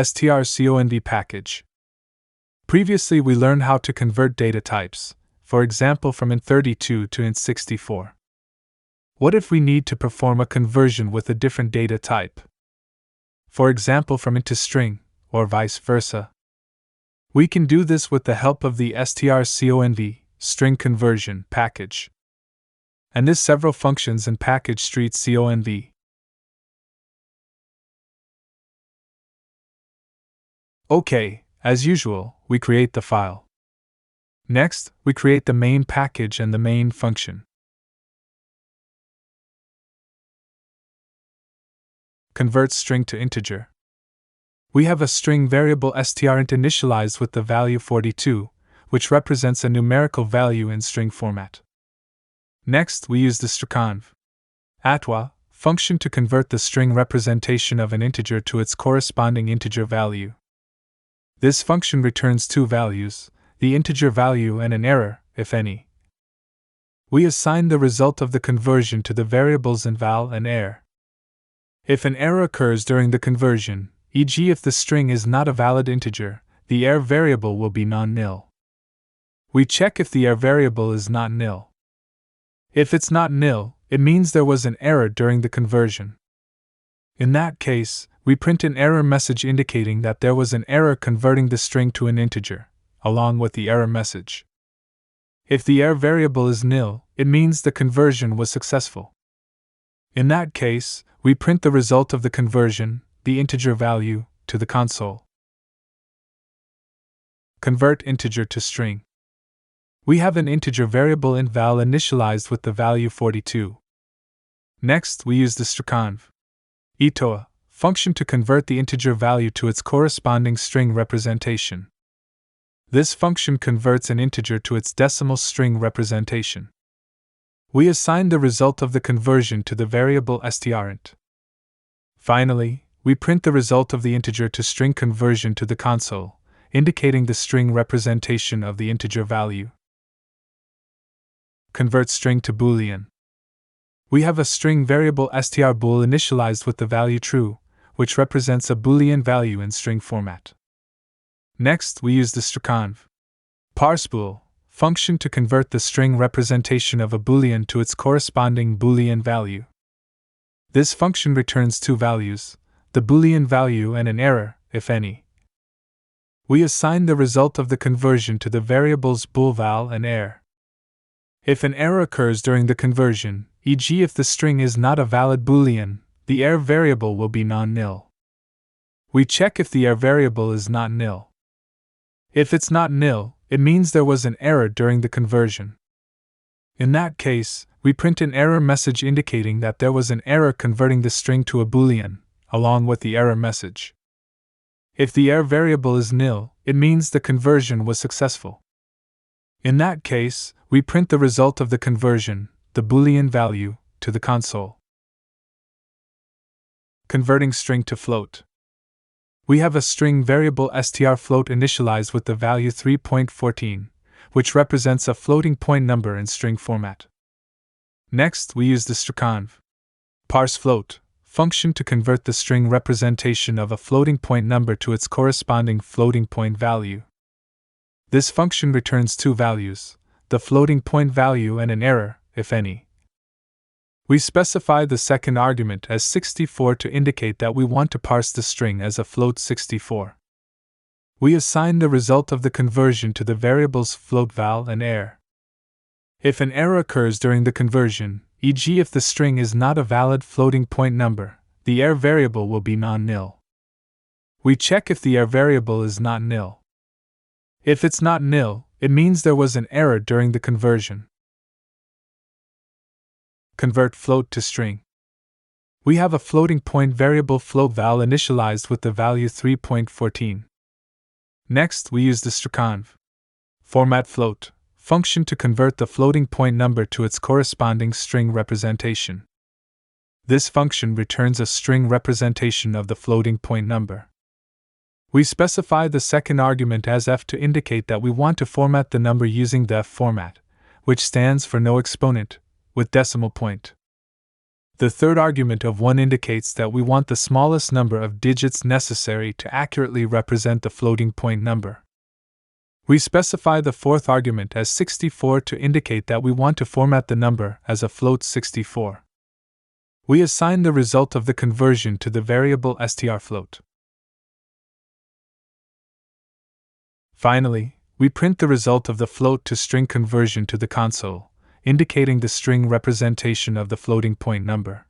Strconv Package. Previously we learned how to convert data types, for example from int32 to int64. What if we need to perform a conversion with a different data type? For example from int to string, or vice versa. We can do this with the help of the Strconv string conversion package. And there's several functions in package Strconv. Okay, as usual, we create the file. Next, we create the main package and the main function. Convert string to integer. We have a string variable strint initialized with the value 42, which represents a numerical value in string format. Next, we use the Strconv function to convert the string representation of an integer to its corresponding integer value. This function returns two values, the integer value and an error, if any. We assign the result of the conversion to the variables in val and air. If an error occurs during the conversion, e.g. if the string is not a valid integer, the error variable will be non-nil. We check if the error variable is not nil. If it's not nil, it means there was an error during the conversion. In that case, we print an error message indicating that there was an error converting the string to an integer, along with the error message. If the error variable is nil, it means the conversion was successful. In that case, we print the result of the conversion, the integer value, to the console. Convert integer to string. We have an integer variable int val initialized with the value 42. Next, we use the Strconv function to convert the integer value to its corresponding string representation. This function converts an integer to its decimal string representation. We assign the result of the conversion to the variable strint. Finally, we print the result of the integer to string conversion to the console, indicating the string representation of the integer value. Convert string to boolean. We have a string variable strbool initialized with the value true, which represents a boolean value in string format. Next, we use the Strconv parsebool function to convert the string representation of a boolean to its corresponding boolean value. This function returns two values, the boolean value and an error, if any. We assign the result of the conversion to the variables bool val and air. If an error occurs during the conversion, e.g. if the string is not a valid boolean, the error variable will be non-nil. We check if the error variable is not nil. If it's not nil, it means there was an error during the conversion. In that case, we print an error message indicating that there was an error converting the string to a boolean, along with the error message. If the error variable is nil, it means the conversion was successful. In that case, we print the result of the conversion, the boolean value, to the console. Converting string to float. We have a string variable strfloat initialized with the value 3.14, which represents a floating point number in string format. Next, we use the Strconv parsefloat function to convert the string representation of a floating point number to its corresponding floating point value. This function returns two values, the floating point value and an error, if any. We specify the second argument as 64 to indicate that we want to parse the string as a float 64. We assign the result of the conversion to the variables float val and air. If an error occurs during the conversion, e.g. if the string is not a valid floating point number, the error variable will be non-nil. We check if the error variable is not nil. If it's not nil, it means there was an error during the conversion. Convert float to string. We have a floating point variable float val initialized with the value 3.14. Next, we use the Strconv format float function to convert the floating point number to its corresponding string representation. This function returns a string representation of the floating point number. We specify the second argument as f to indicate that we want to format the number using the f format, which stands for no exponent, with decimal point. The third argument of 1 indicates that we want the smallest number of digits necessary to accurately represent the floating point number. We specify the fourth argument as 64 to indicate that we want to format the number as a float 64. We assign the result of the conversion to the variable strfloat. Finally, we print the result of the float to string conversion to the console, indicating the string representation of the floating point number.